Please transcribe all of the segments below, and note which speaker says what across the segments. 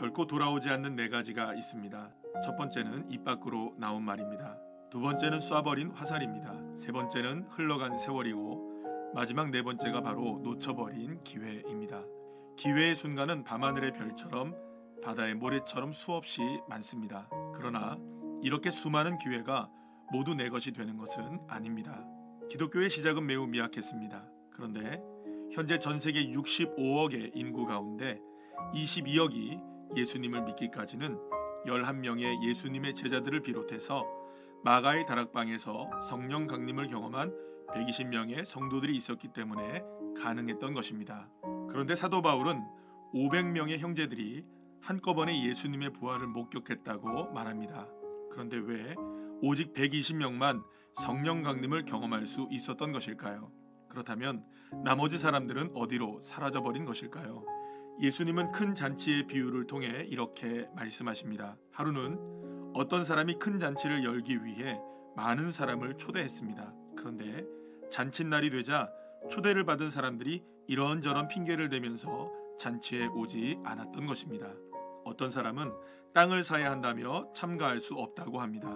Speaker 1: 결코 돌아오지 않는 네 가지가 있습니다. 첫 번째는 입 밖으로 나온 말입니다. 두 번째는 쏴버린 화살입니다. 세 번째는 흘러간 세월이고 마지막 네 번째가 바로 놓쳐버린 기회입니다. 기회의 순간은 밤하늘의 별처럼 바다의 모래처럼 수없이 많습니다. 그러나 이렇게 수많은 기회가 모두 내 것이 되는 것은 아닙니다. 기독교의 시작은 매우 미약했습니다. 그런데 현재 전 세계 65억의 인구 가운데 22억이 예수님을 믿기까지는 11명의 예수님의 제자들을 비롯해서 마가의 다락방에서 성령 강림을 경험한 120명의 성도들이 있었기 때문에 가능했던 것입니다. 그런데 사도 바울은 500명의 형제들이 한꺼번에 예수님의 부활을 목격했다고 말합니다. 그런데 왜 오직 120명만 성령 강림을 경험할 수 있었던 것일까요? 그렇다면 나머지 사람들은 어디로 사라져버린 것일까요? 예수님은 큰 잔치의 비유를 통해 이렇게 말씀하십니다. 하루는 어떤 사람이 큰 잔치를 열기 위해 많은 사람을 초대했습니다. 그런데 잔칫날이 되자 초대를 받은 사람들이 이런저런 핑계를 대면서 잔치에 오지 않았던 것입니다. 어떤 사람은 땅을 사야 한다며 참가할 수 없다고 합니다.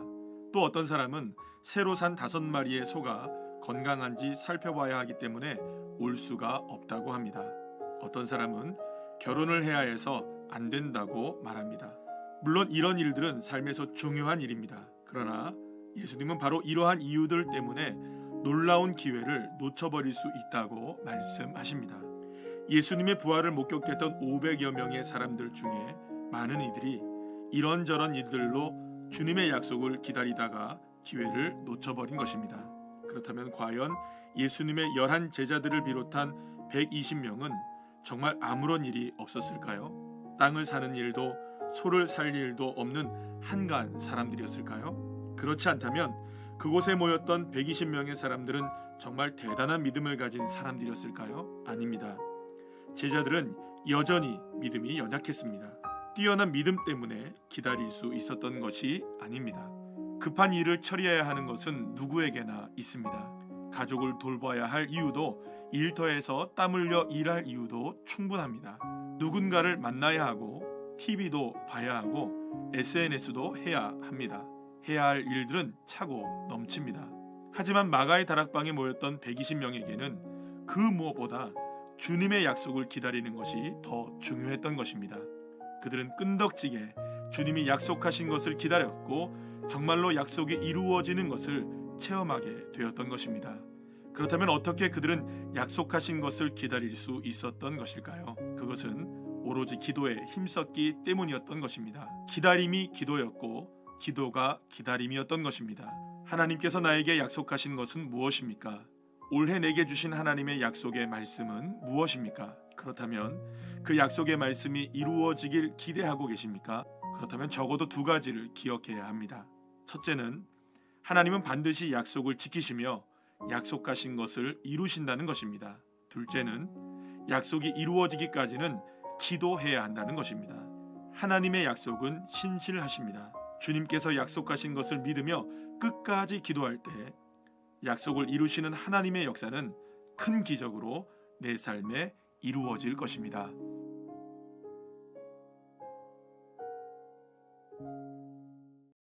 Speaker 1: 또 어떤 사람은 새로 산 5마리의 소가 건강한지 살펴봐야 하기 때문에 올 수가 없다고 합니다. 어떤 사람은 결혼을 해야 해서 안 된다고 말합니다. 물론 이런 일들은 삶에서 중요한 일입니다. 그러나 예수님은 바로 이러한 이유들 때문에 놀라운 기회를 놓쳐버릴 수 있다고 말씀하십니다. 예수님의 부활을 목격했던 500여 명의 사람들 중에 많은 이들이 이런저런 일들로 주님의 약속을 기다리다가 기회를 놓쳐버린 것입니다. 그렇다면 과연 예수님의 11 제자들을 비롯한 120명은 정말 아무런 일이 없었을까요? 땅을 사는 일도 소를 살 일도 없는 한가한 사람들이었을까요? 그렇지 않다면 그곳에 모였던 120명의 사람들은 정말 대단한 믿음을 가진 사람들이었을까요? 아닙니다. 제자들은 여전히 믿음이 연약했습니다. 뛰어난 믿음 때문에 기다릴 수 있었던 것이 아닙니다. 급한 일을 처리해야 하는 것은 누구에게나 있습니다. 가족을 돌봐야 할 이유도 일터에서 땀 흘려 일할 이유도 충분합니다. 누군가를 만나야 하고 TV도 봐야 하고 SNS도 해야 합니다. 해야 할 일들은 차고 넘칩니다. 하지만 마가의 다락방에 모였던 120명에게는 그 무엇보다 주님의 약속을 기다리는 것이 더 중요했던 것입니다. 그들은 끈덕지게 주님이 약속하신 것을 기다렸고 정말로 약속이 이루어지는 것을 체험하게 되었던 것입니다. 그렇다면 어떻게 그들은 약속하신 것을 기다릴 수 있었던 것일까요? 그것은 오로지 기도에 힘썼기 때문이었던 것입니다. 기다림이 기도였고 기도가 기다림이었던 것입니다. 하나님께서 나에게 약속하신 것은 무엇입니까? 올해 내게 주신 하나님의 약속의 말씀은 무엇입니까? 그렇다면 그 약속의 말씀이 이루어지길 기대하고 계십니까? 그렇다면 적어도 2가지를 기억해야 합니다. 첫째는 하나님은 반드시 약속을 지키시며 약속하신 것을 이루신다는 것입니다. 둘째는 약속이 이루어지기까지는 기도해야 한다는 것입니다. 하나님의 약속은 신실하십니다. 주님께서 약속하신 것을 믿으며 끝까지 기도할 때 약속을 이루시는 하나님의 역사는 큰 기적으로 내 삶에 이루어질 것입니다.